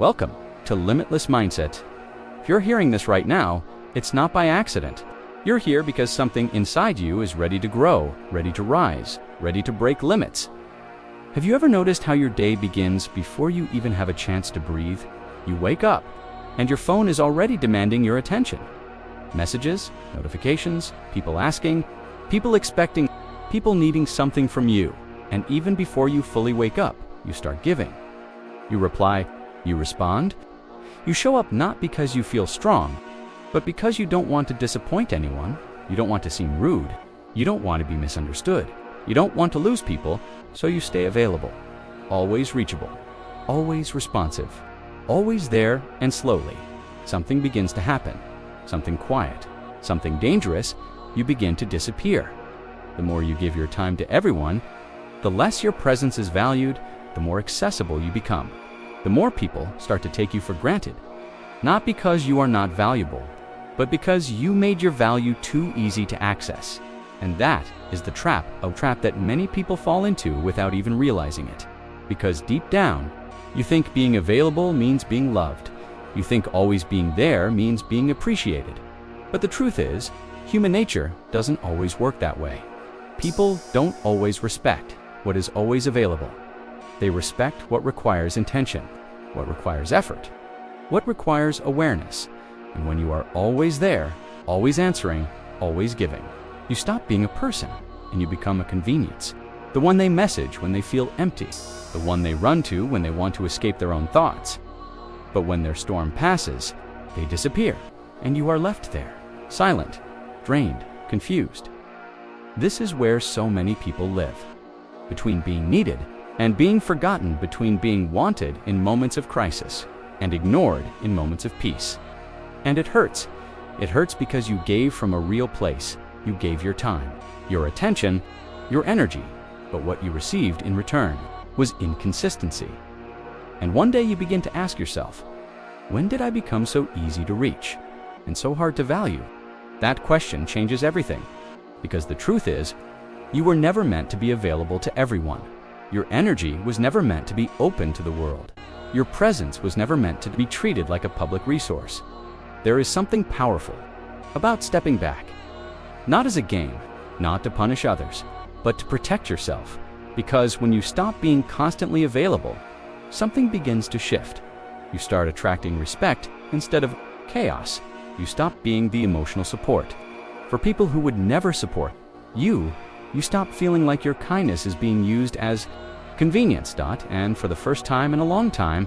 Welcome to Limitless Mindset. If you're hearing this right now, it's not by accident. You're here because something inside you is ready to grow, ready to rise, ready to break limits. Have you ever noticed how your day begins before you even have a chance to breathe? You wake up, and your phone is already demanding your attention. Messages, notifications, people asking, people expecting, people needing something from you. And even before you fully wake up, you start giving. You reply, you respond. You show up not because you feel strong, but because you don't want to disappoint anyone. You don't want to seem rude. You don't want to be misunderstood. You don't want to lose people, so you stay available. Always reachable. Always responsive. Always there, and slowly, something begins to happen. Something quiet. Something dangerous. You begin to disappear. The more you give your time to everyone, the less your presence is valued, the more accessible you become. The more people start to take you for granted, not because you are not valuable, but because you made your value too easy to access. And that is the trap, a trap that many people fall into without even realizing it. Because deep down, you think being available means being loved. You think always being there means being appreciated. But the truth is, human nature doesn't always work that way. People don't always respect what is always available. They respect what requires intention, what requires effort, what requires awareness. And when you are always there, always answering, always giving, you stop being a person and you become a convenience. The one they message when they feel empty, the one they run to when they want to escape their own thoughts. But when their storm passes, they disappear, and you are left there, silent, drained, confused. This is where so many people live, between being needed and being forgotten, between being wanted in moments of crisis and ignored in moments of peace. And it hurts. It hurts because you gave from a real place. You gave your time, your attention, your energy, but what you received in return was inconsistency. And one day you begin to ask yourself, when did I become so easy to reach and so hard to value? That question changes everything, because the truth is, you were never meant to be available to everyone. Your energy was never meant to be open to the world. Your presence was never meant to be treated like a public resource. There is something powerful about stepping back, not as a game, not to punish others, but to protect yourself. Because when you stop being constantly available, something begins to shift. You start attracting respect instead of chaos. You stop being the emotional support for people who would never support you. You stop feeling like your kindness is being used as convenience. And for the first time in a long time,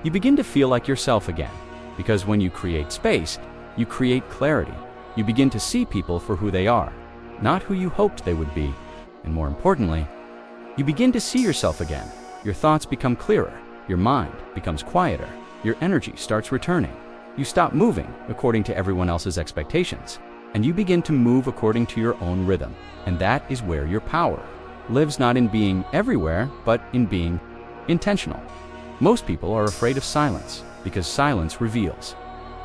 you begin to feel like yourself again. Because when you create space, you create clarity. You begin to see people for who they are, not who you hoped they would be. And more importantly, you begin to see yourself again. Your thoughts become clearer. Your mind becomes quieter. Your energy starts returning. You stop moving according to everyone else's expectations, and you begin to move according to your own rhythm. And that is where your power lives, not in being everywhere, but in being intentional. Most people are afraid of silence because silence reveals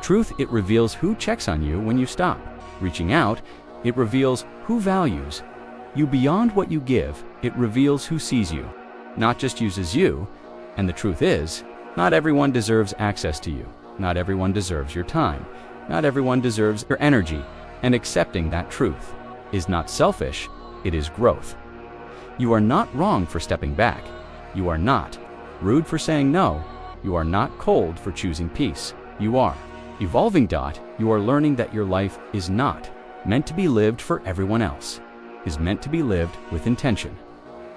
truth. It reveals who checks on you when you stop reaching out. It reveals who values you beyond what you give. It reveals who sees you, not just uses you. And the truth is, not everyone deserves access to you. Not everyone deserves your time. Not everyone deserves your energy. And accepting that truth is not selfish, it is growth. You are not wrong for stepping back. You are not rude for saying no. You are not cold for choosing peace. You are evolving. You are learning that your life is not meant to be lived for everyone else, is meant to be lived with intention.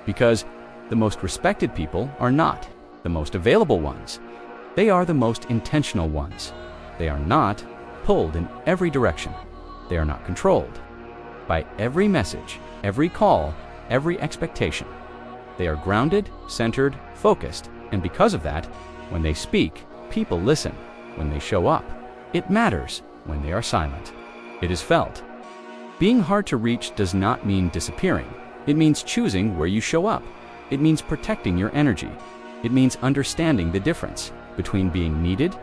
Because the most respected people are not the most available ones. They are the most intentional ones. They are not pulled in every direction. They are not controlled by every message, every call, every expectation. They are grounded, centered, focused, and because of that, when they speak, people listen. When they show up, it matters. When they are silent, it is felt. Being hard to reach does not mean disappearing. It means choosing where you show up. It means protecting your energy. It means understanding the difference between being needed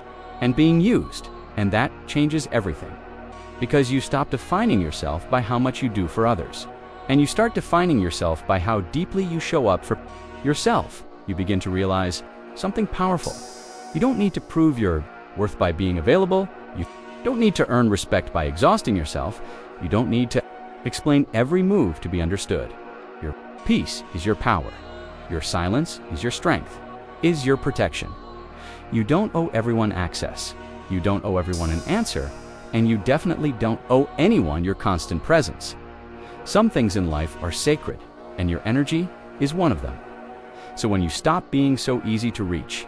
and being used, and that changes everything. Because you stop defining yourself by how much you do for others, and you start defining yourself by how deeply you show up for yourself. You begin to realize something powerful. You don't need to prove your worth by being available. You don't need to earn respect by exhausting yourself. You don't need to explain every move to be understood. Your peace is your power. Your silence is your strength, is your protection. You don't owe everyone access. You don't owe everyone an answer, and you definitely don't owe anyone your constant presence. Some things in life are sacred, and your energy is one of them. So when you stop being so easy to reach,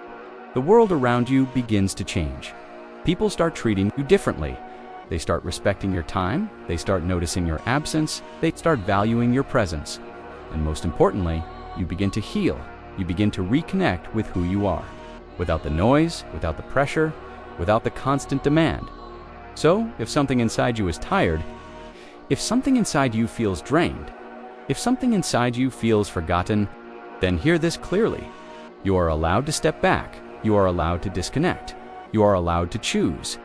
the world around you begins to change. People start treating you differently. They start respecting your time, they start noticing your absence, they start valuing your presence. And most importantly, you begin to heal. You begin to reconnect with who you are, without the noise, without the pressure, without the constant demand. So, if something inside you is tired, if something inside you feels drained, if something inside you feels forgotten, then hear this clearly. You are allowed to step back. You are allowed to disconnect. You are allowed to choose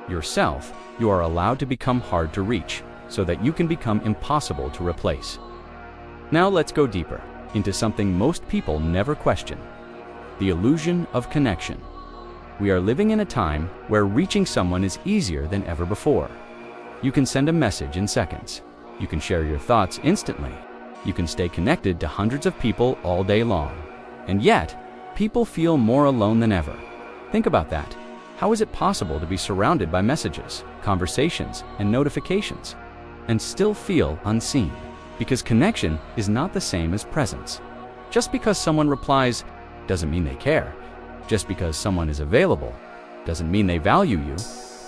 yourself. You are allowed to become hard to reach so that you can become impossible to replace. Now let's go deeper into something most people never question: the illusion of connection. We are living in a time where reaching someone is easier than ever before. You can send a message in seconds. You can share your thoughts instantly. You can stay connected to hundreds of people all day long. And yet, people feel more alone than ever. Think about that. How is it possible to be surrounded by messages, conversations, and notifications, and still feel unseen? Because connection is not the same as presence. Just because someone replies doesn't mean they care. Just because someone is available doesn't mean they value you.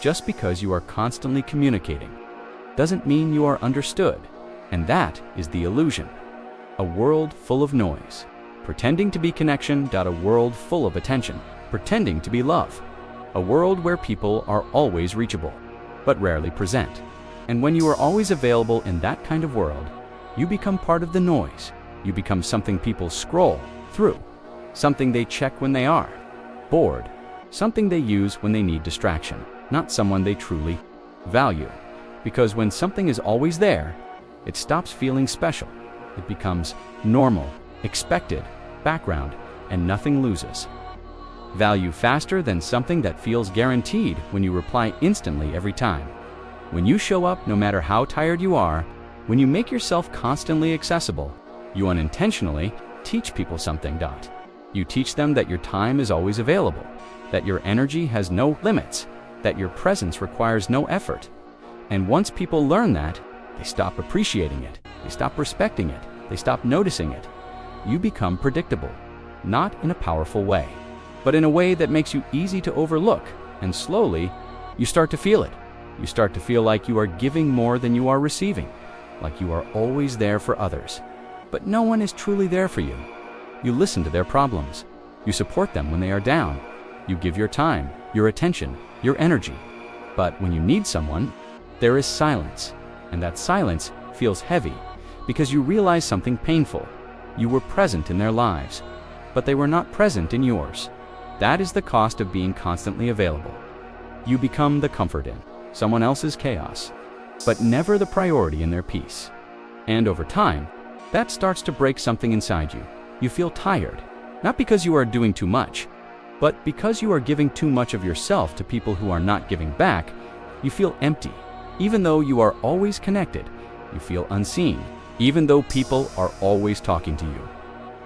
Just because you are constantly communicating doesn't mean you are understood. And that is the illusion. A world full of noise. Pretending to be connection. A world full of attention. Pretending to be love. A world where people are always reachable, but rarely present. And when you are always available in that kind of world, you become part of the noise. You become something people scroll through, something they check when they are bored, something they use when they need distraction, not someone they truly value. Because when something is always there, it stops feeling special. It becomes normal, expected, background, and nothing loses value faster than something that feels guaranteed when you reply instantly every time. When you show up no matter how tired you are, when you make yourself constantly accessible, you unintentionally teach people something. You teach them that your time is always available, that your energy has no limits, that your presence requires no effort. And once people learn that, they stop appreciating it, they stop respecting it, they stop noticing it. You become predictable, not in a powerful way, but in a way that makes you easy to overlook, and slowly, you start to feel it. You start to feel like you are giving more than you are receiving, like you are always there for others. But no one is truly there for you. You listen to their problems. You support them when they are down. You give your time, your attention, your energy. But when you need someone, there is silence. And that silence feels heavy because you realize something painful. You were present in their lives, but they were not present in yours. That is the cost of being constantly available. You become the comfort in someone else's chaos, but never the priority in their peace. And over time, that starts to break something inside you. You feel tired, not because you are doing too much, but because you are giving too much of yourself to people who are not giving back. You feel empty. Even though you are always connected, you feel unseen, even though people are always talking to you.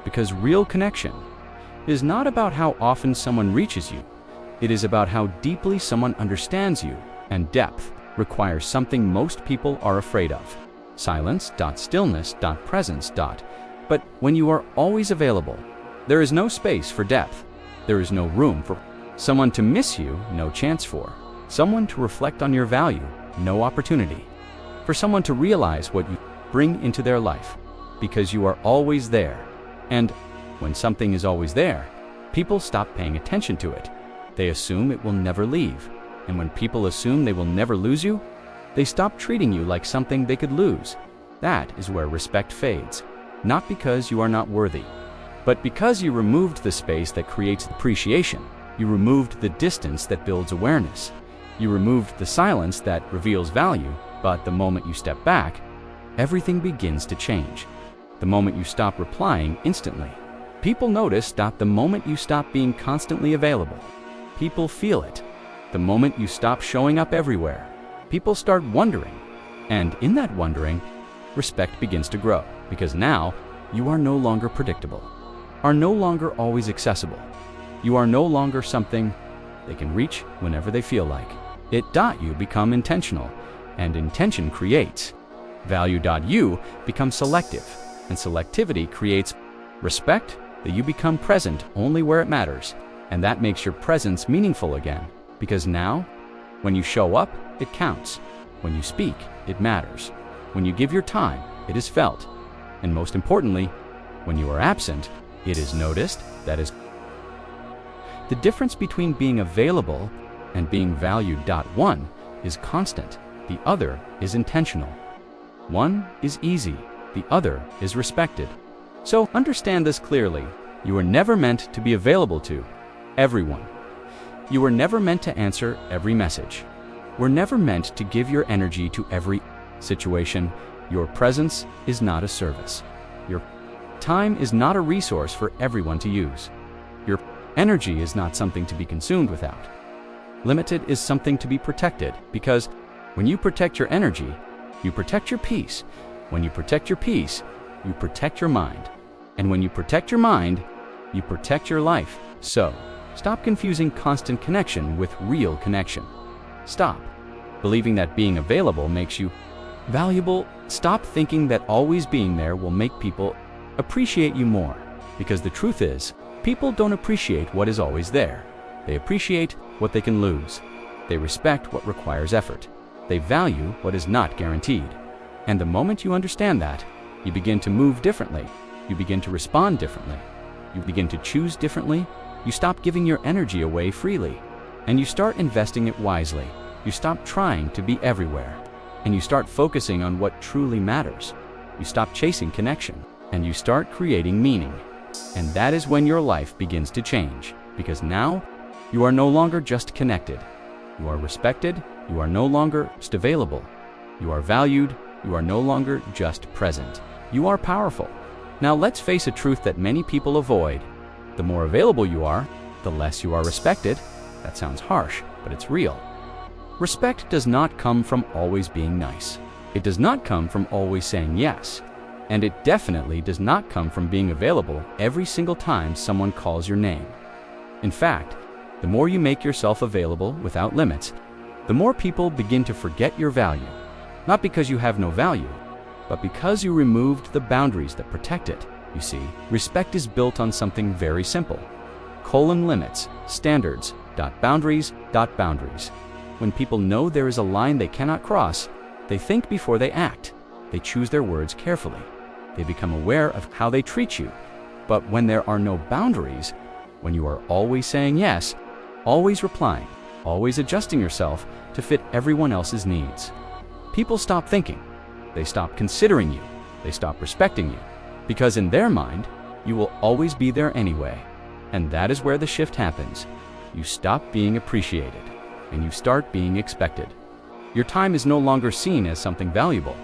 Because real connection is not about how often someone reaches you. It is about how deeply someone understands you, and depth requires something most people are afraid of. Silence, stillness, presence. But when you are always available, there is no space for depth. There is no room for someone to miss you, no chance for someone to reflect on your value, no opportunity for someone to realize what you bring into their life, because you are always there. And when something is always there, people stop paying attention to it. They assume it will never leave. And when people assume they will never lose you, they stop treating you like something they could lose. That is where respect fades. Not because you are not worthy, but because you removed the space that creates appreciation. You removed the distance that builds awareness. You removed the silence that reveals value. But the moment you step back, everything begins to change. The moment you stop replying instantly, people notice that the moment you stop being constantly available, people feel it. The moment you stop showing up everywhere, people start wondering. And in that wondering, respect begins to grow, because now you are no longer predictable, are no longer always accessible. You are no longer something they can reach whenever they feel like. You become intentional, and intention creates. You become selective, and selectivity creates respect. That you become present only where it matters, and that makes your presence meaningful again, because now, when you show up, it counts. When you speak, it matters. When you give your time, it is felt. And most importantly, when you are absent, it is noticed. That is the difference between being available and being valued. One is constant, the other is intentional. One is easy, the other is respected. So understand this clearly. You were never meant to be available to everyone. You were never meant to answer every message. We're never meant to give your energy to every situation. Your presence is not a service. Your time is not a resource for everyone to use. Your energy is not something to be consumed without. Limited is something to be protected, because when you protect your energy, you protect your peace. When you protect your peace, you protect your mind. And when you protect your mind, you protect your life. So, stop confusing constant connection with real connection. Stop believing that being available makes you valuable. Stop thinking that always being there will make people appreciate you more. Because the truth is, people don't appreciate what is always there. They appreciate what they can lose. They respect what requires effort. They value what is not guaranteed. And the moment you understand that, you begin to move differently. You begin to respond differently. You begin to choose differently. You stop giving your energy away freely. And you start investing it wisely. You stop trying to be everywhere. And you start focusing on what truly matters. You stop chasing connection. And you start creating meaning. And that is when your life begins to change. Because now, you are no longer just connected. You are respected. You are no longer just available. You are valued. You are no longer just present. You are powerful. Now let's face a truth that many people avoid. The more available you are, the less you are respected. That sounds harsh, but it's real. Respect does not come from always being nice. It does not come from always saying yes. And it definitely does not come from being available every single time someone calls your name. In fact, the more you make yourself available without limits, the more people begin to forget your value. Not because you have no value, but because you removed the boundaries that protect it. You see, respect is built on something very simple. Limits, standards, boundaries. When people know there is a line they cannot cross, they think before they act. They choose their words carefully. They become aware of how they treat you. But when there are no boundaries, when you are always saying yes, always replying, always adjusting yourself to fit everyone else's needs, people stop thinking. They stop considering you. They stop respecting you. Because in their mind, you will always be there anyway. And that is where the shift happens. You stop being appreciated, and you start being expected. Your time is no longer seen as something valuable.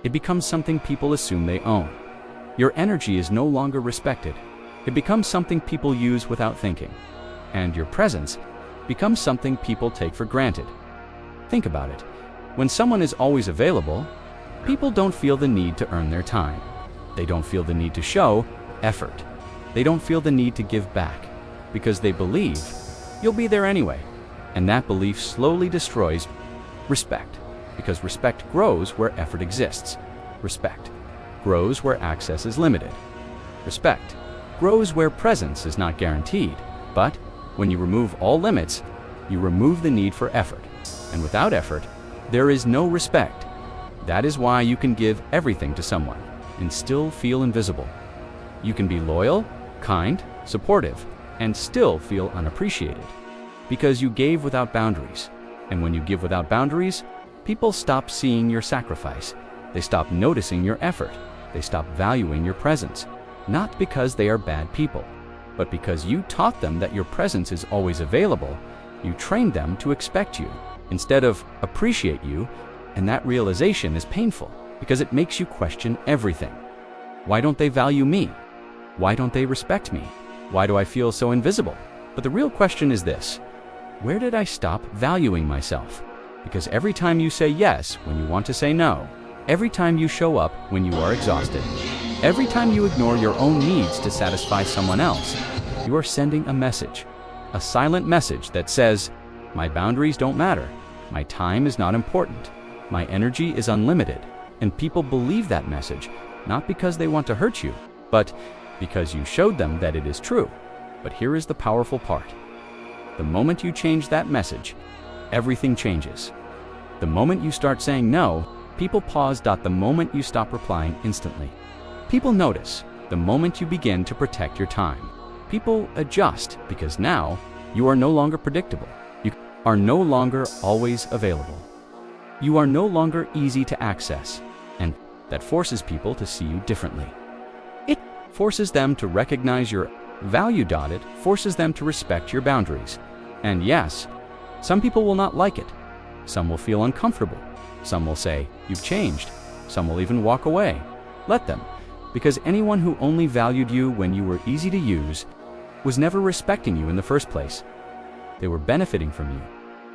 It becomes something people assume they own. Your energy is no longer respected. It becomes something people use without thinking. And your presence becomes something people take for granted. Think about it. When someone is always available, people don't feel the need to earn their time. They don't feel the need to show effort. They don't feel the need to give back, because they believe you'll be there anyway. And that belief slowly destroys respect, because respect grows where effort exists. Respect grows where access is limited. Respect grows where presence is not guaranteed. But when you remove all limits, you remove the need for effort. And without effort, there is no respect. That is why you can give everything to someone and still feel invisible. You can be loyal, kind, supportive, and still feel unappreciated. Because you gave without boundaries. And when you give without boundaries, people stop seeing your sacrifice. They stop noticing your effort. They stop valuing your presence. Not because they are bad people, but because you taught them that your presence is always available. You trained them to expect you instead of appreciate you, and that realization is painful because it makes you question everything. Why don't they value me? Why don't they respect me? Why do I feel so invisible? But the real question is this: Where did I stop valuing myself? Because every time you say yes when you want to say no, every time you show up when you are exhausted, every time you ignore your own needs to satisfy someone else, you are sending a message, a silent message that says, my boundaries don't matter, my time is not important, my energy is unlimited. And people believe that message, not because they want to hurt you, but because you showed them that it is true. But here is the powerful part. The moment you change that message, everything changes. The moment you start saying no, people pause. The moment you stop replying instantly, people notice. The moment you begin to protect your time, people adjust, because now you are no longer predictable. You are no longer always available. You are no longer easy to access, and that forces people to see you differently. It forces them to recognize your value. It forces them to respect your boundaries. And yes, some people will not like it. Some will feel uncomfortable. Some will say, you've changed. Some will even walk away. Let them, because anyone who only valued you when you were easy to use was never respecting you in the first place. They were benefiting from you.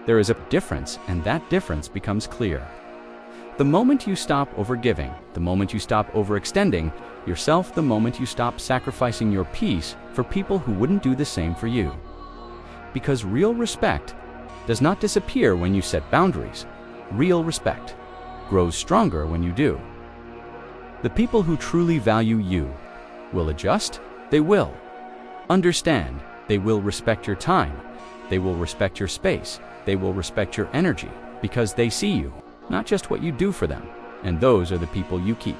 There is a difference, and that difference becomes clear. The moment you stop overgiving, the moment you stop overextending yourself, the moment you stop sacrificing your peace for people who wouldn't do the same for you. Because real respect does not disappear when you set boundaries. Real respect grows stronger when you do. The people who truly value you will adjust, they will understand, they will respect your time, they will respect your space, they will respect your energy, because they see you, not just what you do for them, and those are the people you keep.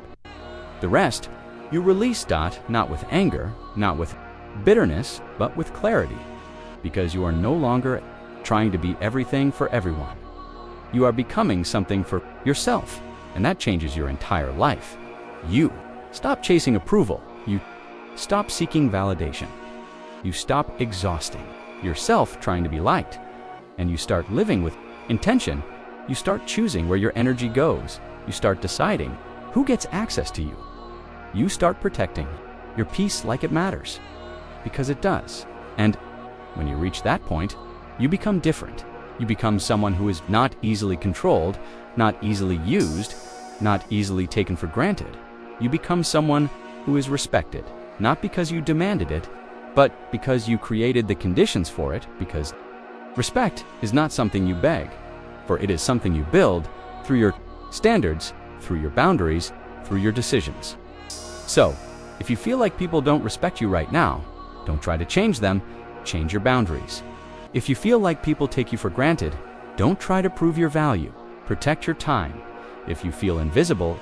The rest, you release. Not with anger, not with bitterness, but with clarity, because you are no longer trying to be everything for everyone. You are becoming something for yourself, and that changes your entire life. You stop chasing approval. You stop seeking validation. You stop exhausting yourself trying to be liked, and you start living with intention. You start choosing where your energy goes. You start deciding who gets access to you. You start protecting your peace like it matters, because it does. And when you reach that point, you become different. You become someone who is not easily controlled, not easily used, not easily taken for granted. You become someone who is respected, not because you demanded it, but because you created the conditions for it. Because respect is not something you beg, for it is something you build through your standards, through your boundaries, through your decisions. So, if you feel like people don't respect you right now, don't try to change them, change your boundaries. If you feel like people take you for granted, don't try to prove your value, protect your time. If you feel invisible,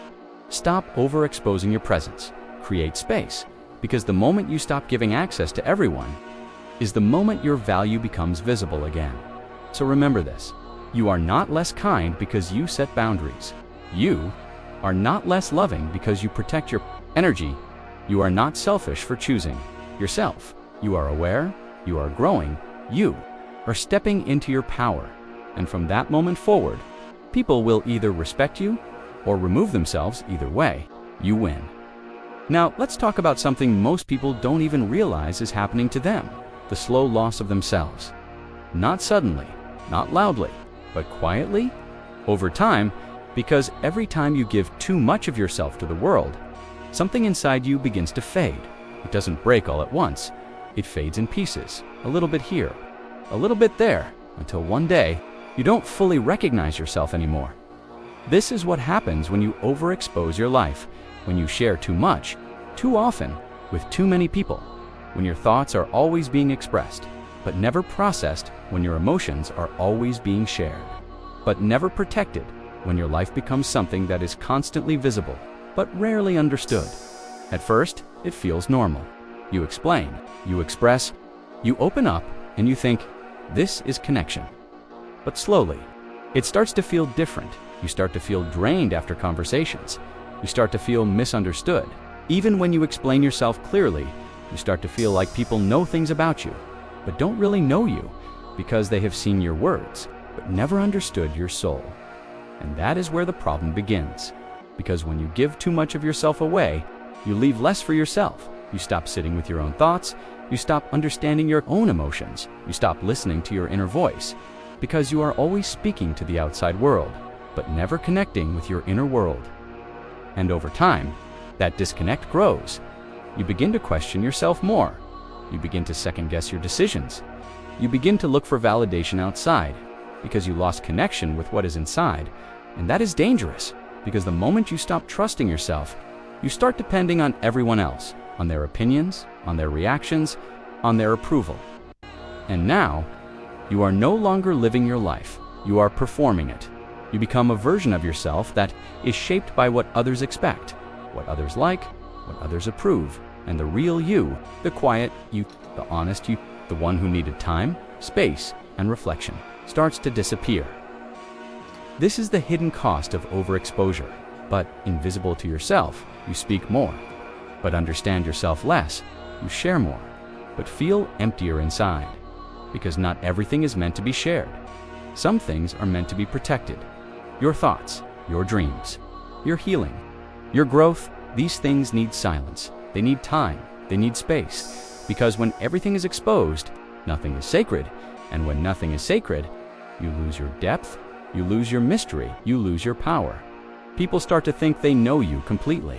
stop overexposing your presence, create space, because the moment you stop giving access to everyone is the moment your value becomes visible again. So remember this, you are not less kind because you set boundaries. You are not less loving because you protect your energy. You are not selfish for choosing yourself. You are aware, you are growing, you are stepping into your power. And from that moment forward, people will either respect you or remove themselves. Either way, you win. Now, let's talk about something most people don't even realize is happening to them, the slow loss of themselves. Not suddenly, not loudly, but quietly, over time, because every time you give too much of yourself to the world, something inside you begins to fade. It doesn't break all at once. It fades in pieces, a little bit here, a little bit there, until one day, you don't fully recognize yourself anymore. This is what happens when you overexpose your life, when you share too much, too often, with too many people, when your thoughts are always being expressed, but never processed, when your emotions are always being shared, but never protected, when your life becomes something that is constantly visible, but rarely understood. At first, it feels normal. You explain, you express, you open up, and you think, this is connection. But slowly, it starts to feel different. You start to feel drained after conversations. You start to feel misunderstood. Even when you explain yourself clearly, you start to feel like people know things about you, but don't really know you because they have seen your words, but never understood your soul. And that is where the problem begins. Because when you give too much of yourself away, you leave less for yourself. You stop sitting with your own thoughts. You stop understanding your own emotions. You stop listening to your inner voice, because you are always speaking to the outside world, but never connecting with your inner world. And over time, that disconnect grows. You begin to question yourself more. You begin to second-guess your decisions. You begin to look for validation outside, because you lost connection with what is inside. And that is dangerous, because the moment you stop trusting yourself, you start depending on everyone else, on their opinions, on their reactions, on their approval. And now, you are no longer living your life. You are performing it. You become a version of yourself that is shaped by what others expect, what others like, what others approve, and the real you, the quiet you, the honest you, the one who needed time, space, and reflection, starts to disappear. This is the hidden cost of overexposure. But invisible to yourself, you speak more. But understand yourself less, you share more, but feel emptier inside. Because not everything is meant to be shared. Some things are meant to be protected. Your thoughts, your dreams, your healing, your growth, these things need silence. They need time. They need space. Because when everything is exposed, nothing is sacred. And when nothing is sacred, you lose your depth, you lose your mystery, you lose your power. People start to think they know you completely.